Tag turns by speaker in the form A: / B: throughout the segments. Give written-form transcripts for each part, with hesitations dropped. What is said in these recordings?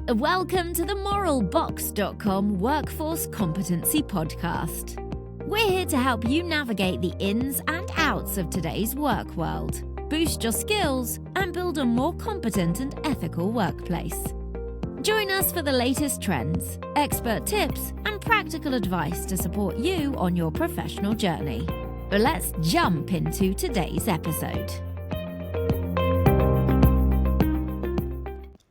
A: Welcome to the moralbox.com Workforce Competency Podcast. We're here to help you navigate the ins and outs of today's work world, boost your skills, and build a more competent and ethical workplace. Join us for the latest trends, expert tips, and practical advice to support you on your professional journey. But let's jump into today's episode.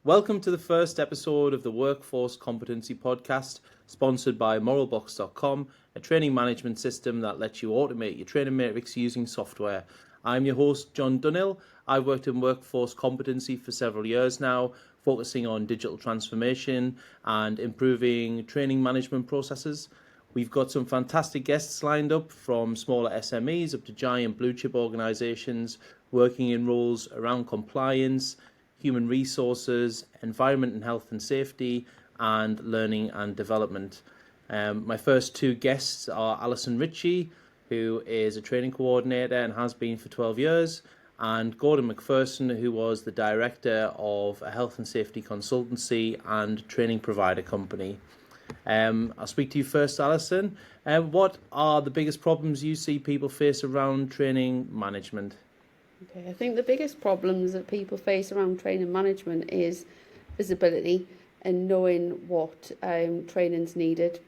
B: Welcome to the first episode of the Workforce Competency Podcast, sponsored by moralbox.com, a training management system that lets you automate your training matrix using software. I'm your host, John Dunhill. I've worked in workforce competency for several years now, focusing on digital transformation and improving training management processes. We've got some fantastic guests lined up, from smaller SMEs up to giant blue chip organisations working in roles around compliance, human resources, environment and health and safety, and learning and development. My first two guests are Alison Ritchie, who is a training coordinator and has been for 12 years, and Gordon MacPherson, who was the director of a health and safety consultancy and training provider company. I'll speak to you first, Alison. What are the biggest problems you see people face around training management?
C: Okay, I think the biggest problems that people face around training management is visibility and knowing what training's needed.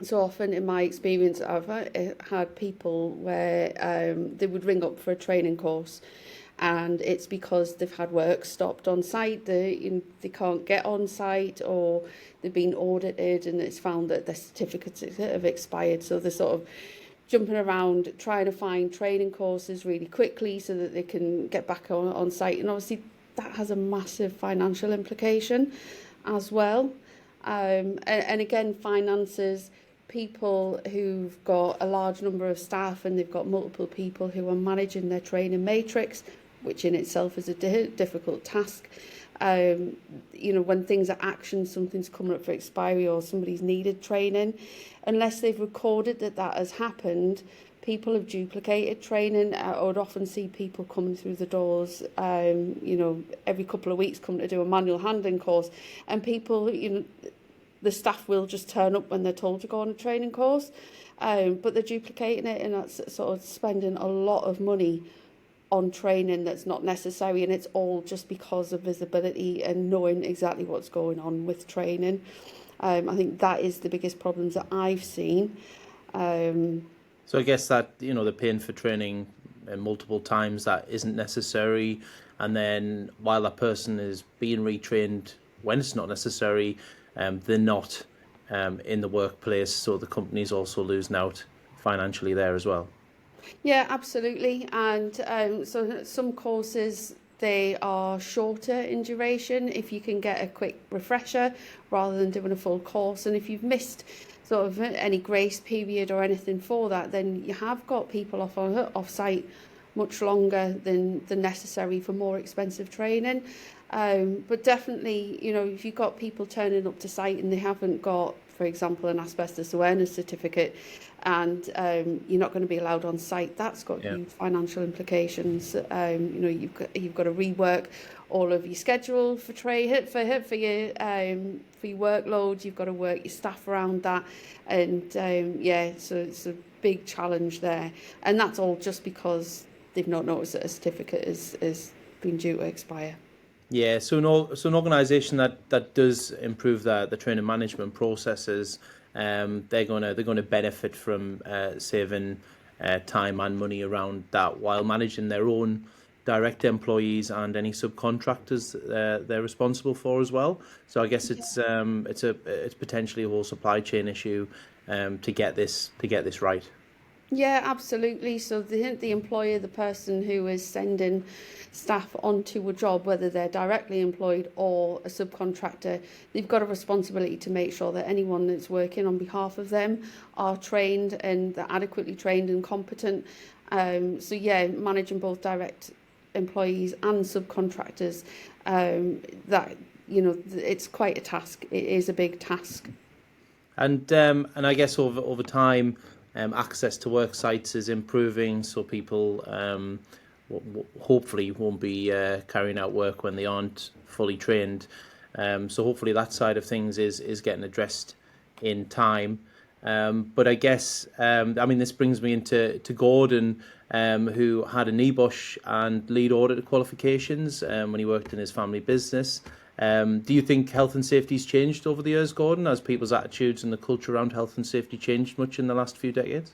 C: So often in my experience, I've had people where they would ring up for a training course, and it's because they've had work stopped on site, they can't get on site, or they've been audited and it's found that their certificates have expired. So they're sort of jumping around trying to find training courses really quickly so that they can get back on site. And obviously that has a massive financial implication as well. And again, finances, people who've got a large number of staff and they've got multiple people who are managing their training matrix, which in itself is a difficult task. When things are actioned, something's coming up for expiry or somebody's needed training, unless they've recorded that has happened, people have duplicated training. I would often see people coming through the doors, every couple of weeks coming to do a manual handling course, and people, the staff will just turn up when they're told to go on a training course, but they're duplicating it, and that's sort of spending a lot of money on training that's not necessary, and it's all just because of visibility and knowing exactly what's going on with training. I think that is the biggest problems that I've seen.
B: So I guess that, they're paying for training multiple times that isn't necessary, and then while that person is being retrained when it's not necessary, they're not in the workplace, so the company's also losing out financially there as well.
C: Yeah, absolutely. And so some courses, they are shorter in duration if you can get a quick refresher rather than doing a full course. And if you've missed sort of any grace period or anything for that, then you have got people off site much longer than necessary for more expensive training. But definitely, if you've got people turning up to site and they haven't got, for example, an asbestos awareness certificate, and you're not going to be allowed on site, that's got huge financial implications. You've got to rework all of your schedule for your workload. You've got to work your staff around that, and so it's a big challenge there. And that's all just because they've not noticed that a certificate is been due to expire.
B: Yeah, so an organisation that does improve the training management processes, they're gonna benefit from saving time and money around that, while managing their own direct employees and any subcontractors they're responsible for as well. So I guess it's potentially a whole supply chain issue to get this right.
C: Yeah, absolutely. So the employer, the person who is sending staff onto a job, whether they're directly employed or a subcontractor, they've got a responsibility to make sure that anyone that's working on behalf of them are trained and they're adequately trained and competent. Managing both direct employees and subcontractors, it's quite a task. It is a big task.
B: And I guess over time, access to work sites is improving, so people hopefully won't be carrying out work when they aren't fully trained. So hopefully that side of things is getting addressed in time. But I guess, this brings me into Gordon, who had a NEBOSH and lead auditor qualifications when he worked in his family business. Do you think health and safety's changed over the years, Gordon? Has people's attitudes and the culture around health and safety changed much in the last few decades?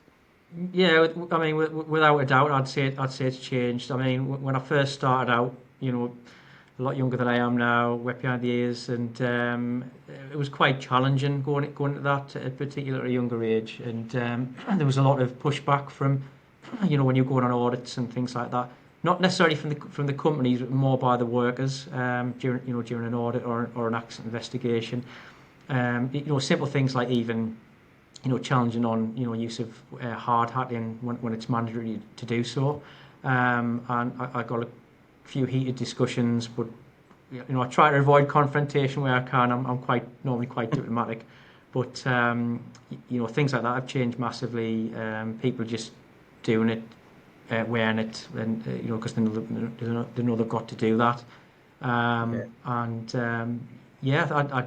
D: Yeah, without a doubt, I'd say it's changed. When I first started out, a lot younger than I am now, wet behind the ears, and it was quite challenging going into that at particularly a younger age, and there was a lot of pushback from, when you're going on audits and things like that. Not necessarily from the companies, but more by the workers during an audit or an accident investigation. Simple things like even challenging on use of hard hatting when it's mandatory to do so. And I got a few heated discussions, but I try to avoid confrontation where I can. I'm normally quite diplomatic, but things like that have changed massively. People just doing it, wearing it, and because they know they've got to do that. I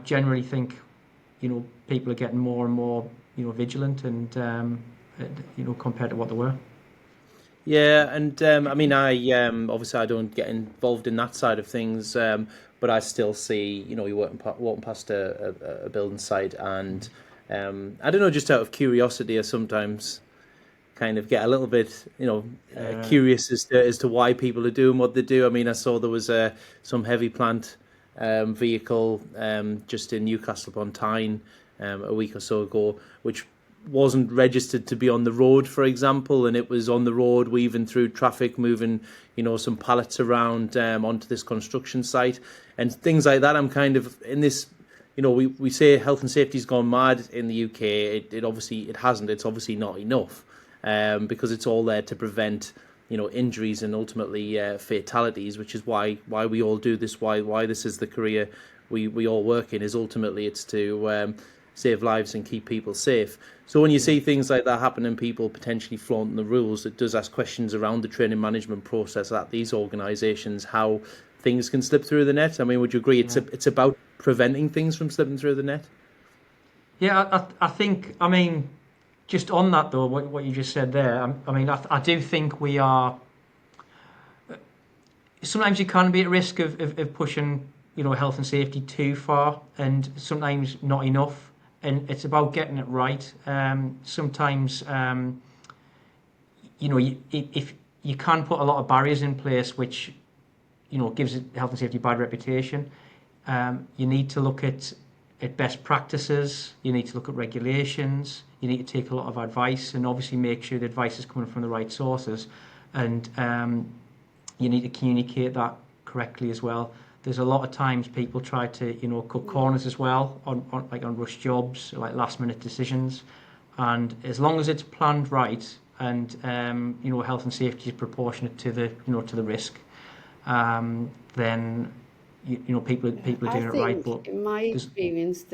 D: generally think people are getting more and more vigilant and compared to what they were.
B: Yeah, and I obviously I don't get involved in that side of things, but I still see you're walking past a building site, and I don't know, just out of curiosity, I sometimes kind of get a little bit curious as to why people are doing what they do. I saw there was some heavy plant vehicle just in Newcastle upon Tyne a week or so ago, which wasn't registered to be on the road, for example, and it was on the road weaving through traffic, moving some pallets around onto this construction site and things like that. I'm kind of in this, we say health and safety's gone mad in the UK. It hasn't. It's obviously not enough because it's all there to prevent injuries and ultimately fatalities, which is why we all do this, why this is the career we all work in, is ultimately it's to save lives and keep people safe. So when you see things like that happen and people potentially flaunting the rules, it does ask questions around the training management process at these organisations, how things can slip through the net. Would you agree it's about preventing things from slipping through the net?
D: Yeah, I think, just on that though, what you just said there, I do think we are, sometimes you can be at risk of pushing, health and safety too far, and sometimes not enough. And it's about getting it right. Sometimes, if you can put a lot of barriers in place, which, gives health and safety a bad reputation. You need to look at best practices. You need to look at regulations. You need to take a lot of advice, and obviously make sure the advice is coming from the right sources. And you need to communicate that correctly as well. There's a lot of times people try to, cut corners as well on rush jobs, like last minute decisions. And as long as it's planned right and, health and safety is proportionate to the, to the risk, then, people are doing it right. But
C: in my experience,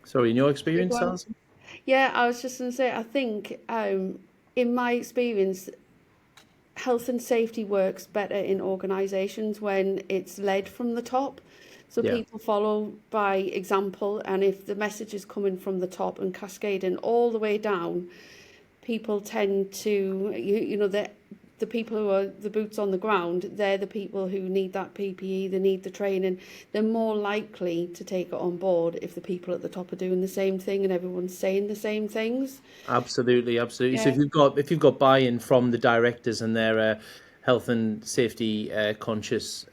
B: Sorry, in your experience, Alison?
C: Yeah, I was just going to say, I think in my experience, health and safety works better in organisations when it's led from the top. So people follow by example, and if the message is coming from the top and cascading all the way down, people tend to, the people who are the boots on the ground, they're the people who need that PPE, they need the training. They're more likely to take it on board if the people at the top are doing the same thing and everyone's saying the same things.
B: Absolutely.
C: Yeah.
B: So if you've got buy-in from the directors and they're a health and safety conscious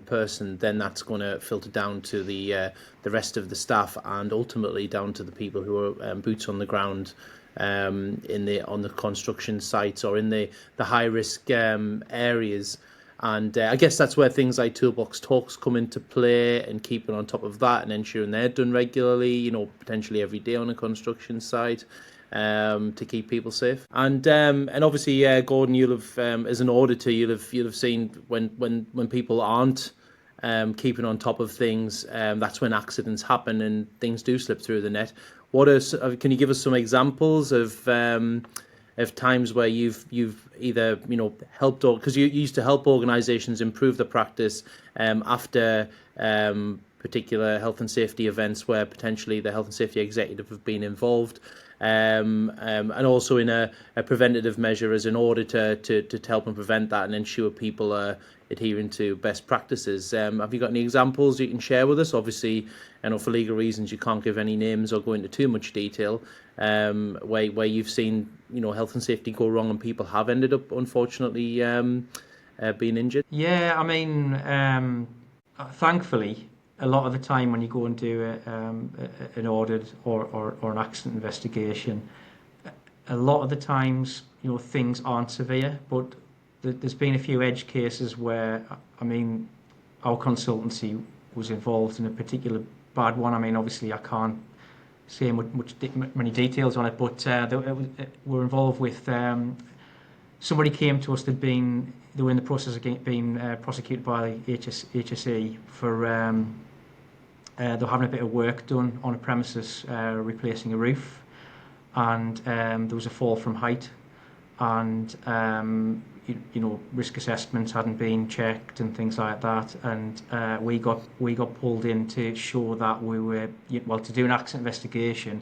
B: person, then that's going to filter down to the rest of the staff and ultimately down to the people who are boots on the ground on the construction sites or in the high risk areas. And I guess that's where things like toolbox talks come into play, and keeping on top of that and ensuring they're done regularly, potentially every day on a construction site, to keep people safe. And obviously, Gordon, you'll have as an auditor, you'll have seen when people aren't keeping on top of things, that's when accidents happen and things do slip through the net. Can you give us some examples of of times where you've either helped, or because you used to help organisations improve the practice after particular health and safety events where potentially the health and safety executive have been involved, and also in a preventative measure as an auditor to help and prevent that and ensure people are adhering to best practices. Have you got any examples you can share with us? Obviously, I know for legal reasons you can't give any names or go into too much detail, where you've seen health and safety go wrong and people have ended up unfortunately being injured.
D: Yeah, I mean, thankfully, a lot of the time when you go and do an audit or an accident investigation, a lot of the times, things aren't severe, but there's been a few edge cases where, I meing, our consultancy was involved in a particular bad one. I mean, obviously, I can't say many details on it, but we're involved with somebody came to us they were in the process of being prosecuted by HSE for they were having a bit of work done on a premises, replacing a roof, and there was a fall from height, and risk assessments hadn't been checked and things like that, and we got pulled in to show that we were to do an accident investigation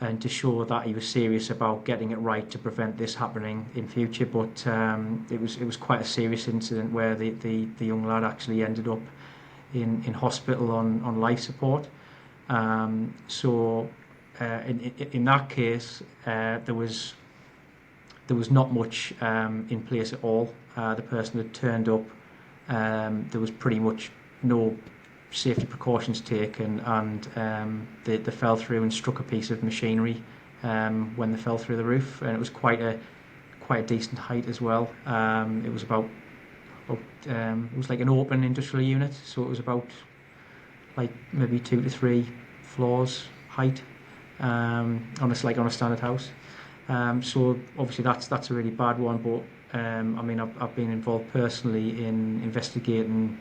D: and to show that he was serious about getting it right to prevent this happening in future. But it was quite a serious incident where the young lad actually ended up in hospital on life support. So in that case, there was not much in place at all. The person had turned up. There was pretty much no safety precautions taken, and they fell through and struck a piece of machinery when they fell through the roof, and it was quite a decent height as well. It was about it was like an open industrial unit, so it was about like maybe 2 to 3 floors height on a standard house. So obviously that's a really bad one, but I mean I've been involved personally in investigating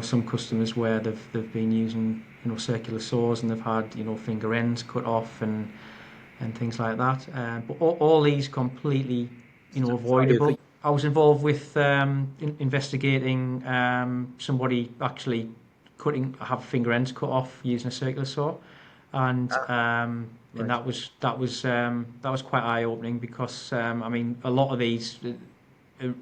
D: some customers where they've been using circular saws and they've had finger ends cut off and things like that. But all these completely avoidable. I was involved with investigating somebody actually have finger ends cut off using a circular saw, and and that was quite eye opening, because I mean a lot of these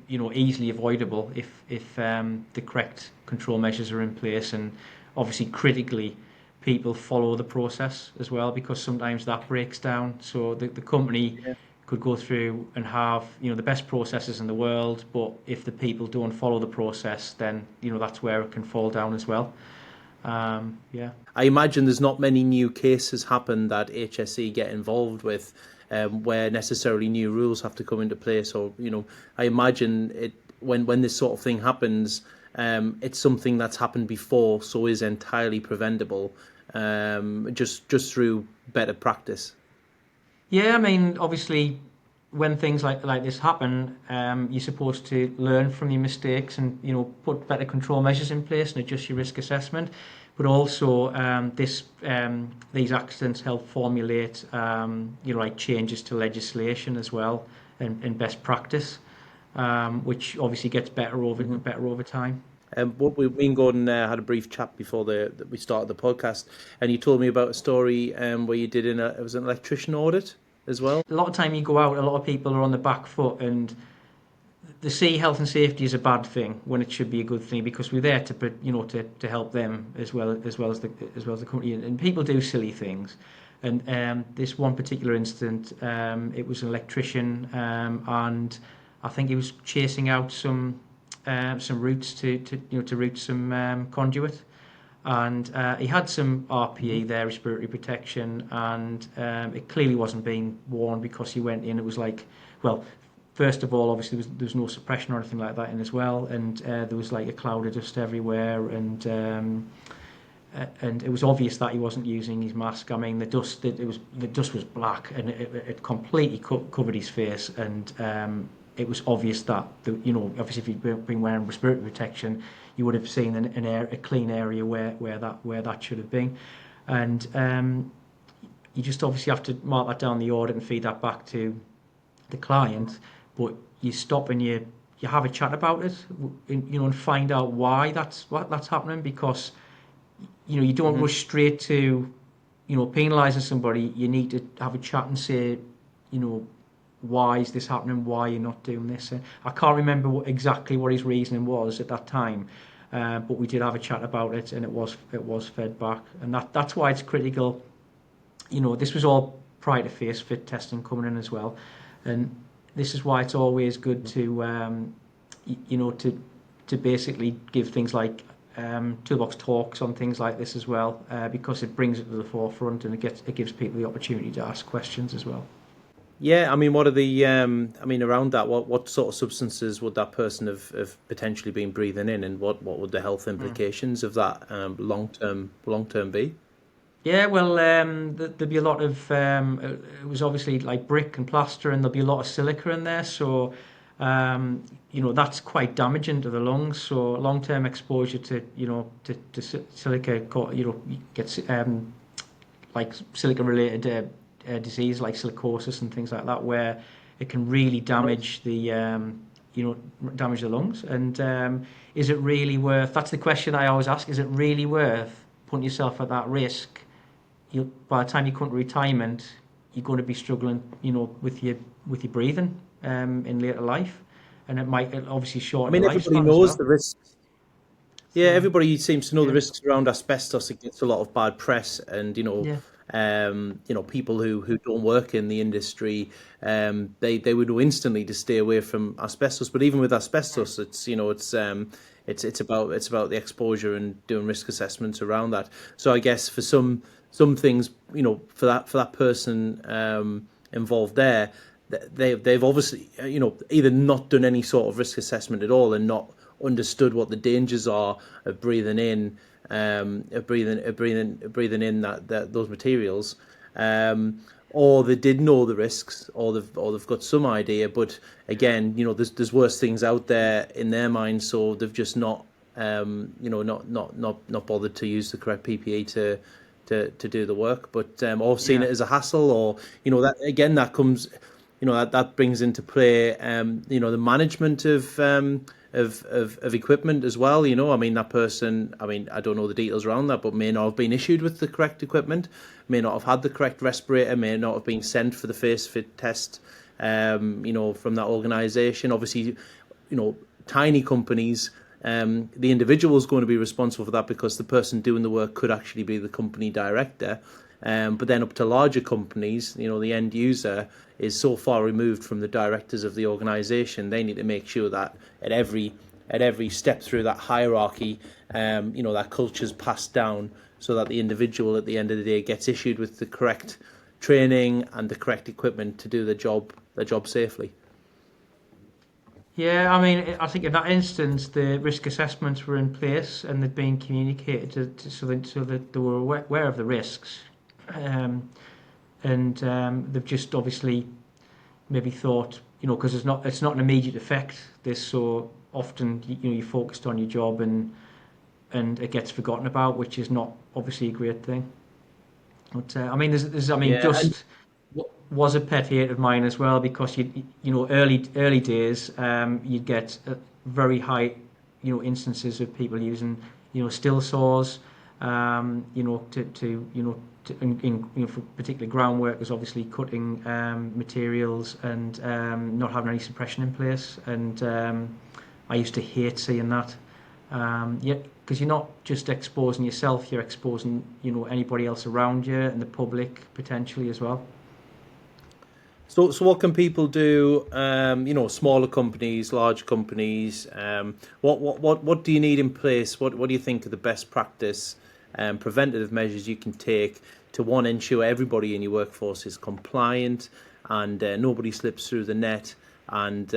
D: easily avoidable if the correct control measures are in place, and obviously critically people follow the process as well, because sometimes that breaks down. So the company could go through and have the best processes in the world, but if the people don't follow the process, then that's where it can fall down as well. I
B: imagine there's not many new cases happen that HSE get involved with, where necessarily new rules have to come into place, or I imagine it when this sort of thing happens, it's something that's happened before, so is entirely preventable, just through better practice.
D: Yeah, I mean, obviously, when things like this happen, you're supposed to learn from your mistakes and put better control measures in place and adjust your risk assessment. But also, these accidents help formulate like changes to legislation as well, and best practice, which obviously gets better over time.
B: Me and Gordon had a brief chat before we started the podcast, and you told me about a story where you did it was an electrician audit as well.
D: A lot of time you go out, a lot of people are on the back foot, and they see health and safety as a bad thing when it should be a good thing, because we're there to help them as well as the company, and people do silly things. And this one particular incident, it was an electrician, and I think he was chasing out some routes to route some conduit, and he had some RPE there, respiratory protection, and it clearly wasn't being worn, because he went in, it was like, well, first of all, obviously there was no suppression or anything like that in as well, and there was like a cloud of dust everywhere, and it was obvious that he wasn't using his mask. I mean, the dust was black, and it completely covered his face, and it was obvious that obviously if you'd been wearing respiratory protection, you would have seen a clean area where that should have been, and you just obviously have to mark that down the audit and feed that back to the client, but you stop and you have a chat about it, and find out why that's happening, because you don't rush straight to penalising somebody. You need to have a chat and say, why is this happening? Why are you not doing this? And I can't remember exactly what his reasoning was at that time, but we did have a chat about it, and it was fed back, and that's why it's critical. This was all prior to face fit testing coming in as well, and this is why it's always good to to basically give things like toolbox talks on things like this as well, because it brings it to the forefront, and it gives people the opportunity to ask questions as well.
B: Yeah, I mean, what are the, around that, what sort of substances would that person have potentially been breathing in, and what would the health implications of that long term be?
D: Yeah, well, there'd be a lot of, it was obviously like brick and plaster, and there'll be a lot of silica in there. So, that's quite damaging to the lungs. So long-term exposure to silica, you get like silica-related disease like silicosis and things like that, where it can really damage damage the lungs. And is it really worth? That's the question I always ask. Is it really worth putting yourself at that risk? By the time you come to retirement, you're going to be struggling, with your breathing in later life, and it obviously shorten the
B: Everybody
D: lifespan as
B: knows
D: well.
B: the risks. Yeah, everybody seems to know the risks around asbestos. It gets a lot of bad press, and people who don't work in the industry, they would know instantly to stay away from asbestos. But even with asbestos, it's about the exposure and doing risk assessments around that. So I guess for some things, for that person involved there, they've obviously either not done any sort of risk assessment at all and not understood what the dangers are of breathing in those materials, or they did know the risks, or they've got some idea, but again, there's worse things out there in their minds, so they've just not not bothered to use the correct PPE to do the work, but or seen it as a hassle, or that again, that comes, that brings into play the management of equipment as well. That person, I don't know the details around that, but may not have been issued with the correct equipment, may not have had the correct respirator, may not have been sent for the face fit test from that organisation. Obviously, tiny companies, the individual is going to be responsible for that, because the person doing the work could actually be the company director. But then up to larger companies, the end user is so far removed from the directors of the organisation. They need to make sure that at every step through that hierarchy, that culture's passed down, so that the individual at the end of the day gets issued with the correct training and the correct equipment to do their job safely.
D: Yeah, I think in that instance, the risk assessments were in place and they'd been communicated so that they were aware of the risks. And they've just obviously maybe thought, because it's not an immediate effect. This, so often you're focused on your job and it gets forgotten about, which is not obviously a great thing. But dust was a pet hate of mine as well, because early days, you'd get very high instances of people using still saws, for particularly ground workers, obviously cutting materials and not having any suppression in place. And I used to hate seeing that. Because you're not just exposing yourself, you're exposing anybody else around you and the public potentially as well.
B: So what can people do? Smaller companies, large companies. What do you need in place? What do you think are the best practice preventative measures you can take to, one, ensure everybody in your workforce is compliant and nobody slips through the net, and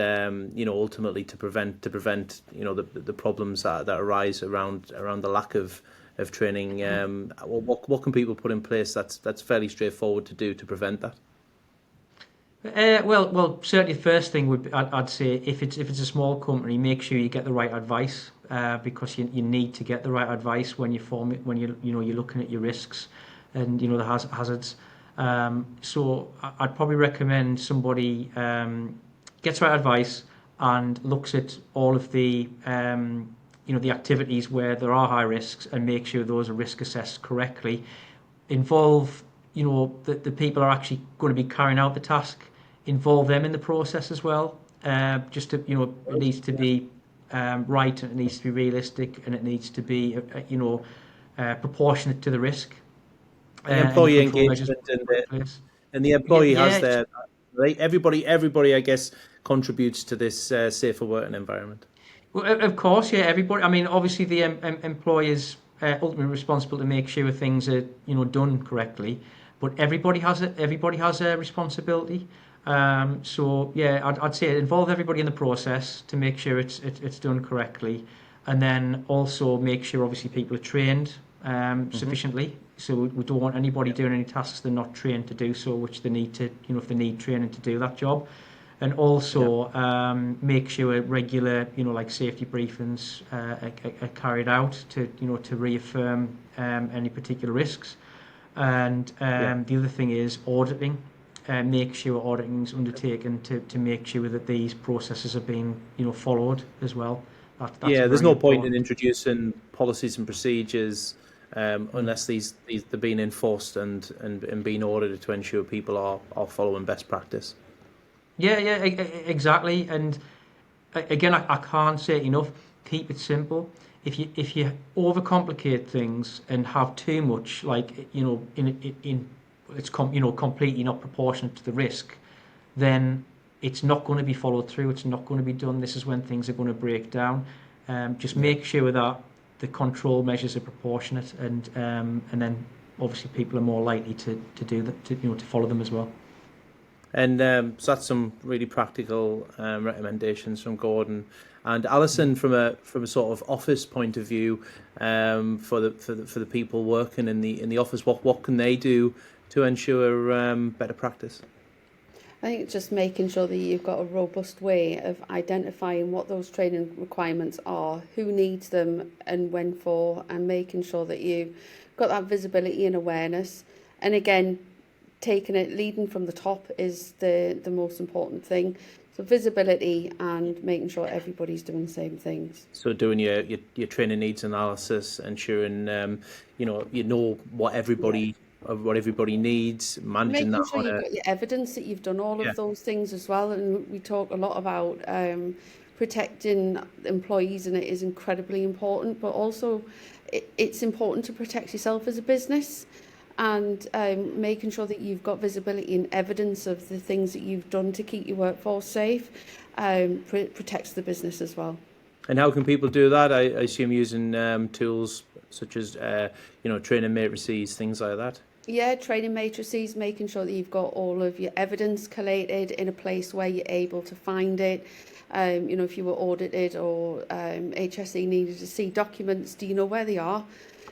B: ultimately to prevent the problems that arise around the lack of training. What can people put in place that's fairly straightforward to do to prevent that?
D: Well, certainly the first thing would be, I'd say, if it's a small company, make sure you get the right advice, because you need to get the right advice when you're looking at your risks and the hazards. So I'd probably recommend somebody gets right advice and looks at all of the the activities where there are high risks and make sure those are risk assessed correctly. Involve the people are actually going to be carrying out the task. Involve them in the process as well. Just to it needs to be right, and it needs to be realistic, and it needs to be proportionate to the risk.
B: The
D: And the
B: employee
D: control measures
B: engagement
D: put in place.
B: and the
D: Yeah,
B: employee has
D: yeah,
B: their, right? Everybody, I guess, contributes to this safer working environment.
D: well, of course, yeah. Everybody. I mean, obviously, the employer's ultimately responsible to make sure things are done correctly, but everybody has a responsibility. So yeah, I'd say involve everybody in the process to make sure it's done correctly, and then also make sure obviously people are trained sufficiently. So we don't want anybody doing any tasks they're not trained to do so, which they need to if they need training to do that job. And also make sure regular, like safety briefings are carried out to reaffirm any particular risks. And the other thing is auditing. Make sure auditing is undertaken to make sure that these processes are being followed as well. That's
B: Yeah, there's
D: very
B: no point in
D: important.
B: introducing policies and procedures unless these they're being enforced and being audited to ensure people are following best practice.
D: Yeah, yeah, exactly. And again, I can't say it enough. Keep it simple. If you overcomplicate things and have too much, like in it's completely not proportionate to the risk, then it's not going to be followed through. It's not going to be done. This is when things are going to break down. Just
B: Yeah.
D: make sure that the control measures are proportionate, and then obviously people are more likely to do that, to follow them as well.
B: And so that's some really practical recommendations from Gordon and Alison from a sort of office point of view. For the people working in the office, what can they do to ensure better practice?
C: I think just making sure that you've got a robust way of identifying what those training requirements are, who needs them and when for, and making sure that you've got that visibility and awareness. And again, leading from the top is the most important thing. So visibility and making sure everybody's doing the same things.
B: So doing your training needs analysis, ensuring you know what everybody needs, managing
C: Making
B: that
C: sure
B: on
C: you've
B: a
C: got your evidence that you've done all
B: yeah.
C: of those things as well. And we talk a lot about protecting employees, and it is incredibly important, but also it's important to protect yourself as a business, and making sure that you've got visibility and evidence of the things that you've done to keep your workforce safe protects the business as well.
B: And how can people do that? I assume using tools such as training matrices, things like that.
C: Yeah, training matrices, making sure that you've got all of your evidence collated in a place where you're able to find it. If you were audited or HSE needed to see documents, do you know where they are?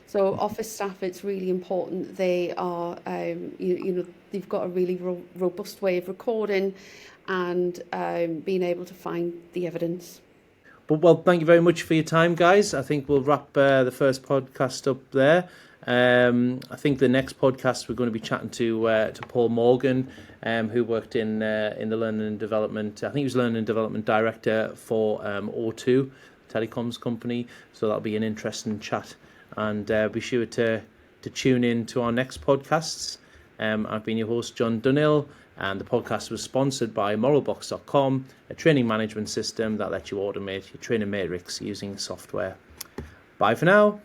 C: So office staff, it's really important they are, they've got a really robust way of recording and being able to find the evidence.
B: Well, thank you very much for your time, guys. I think we'll wrap the first podcast up there. I think the next podcast we're going to be chatting to Paul Morgan, who worked in the learning and development. I think he was learning and development director for O2 telecoms company. So that'll be an interesting chat. And be sure to tune in to our next podcasts. I've been your host, John Dunhill, and the podcast was sponsored by moralbox.com, a training management system that lets you automate your training matrix using software. Bye for now.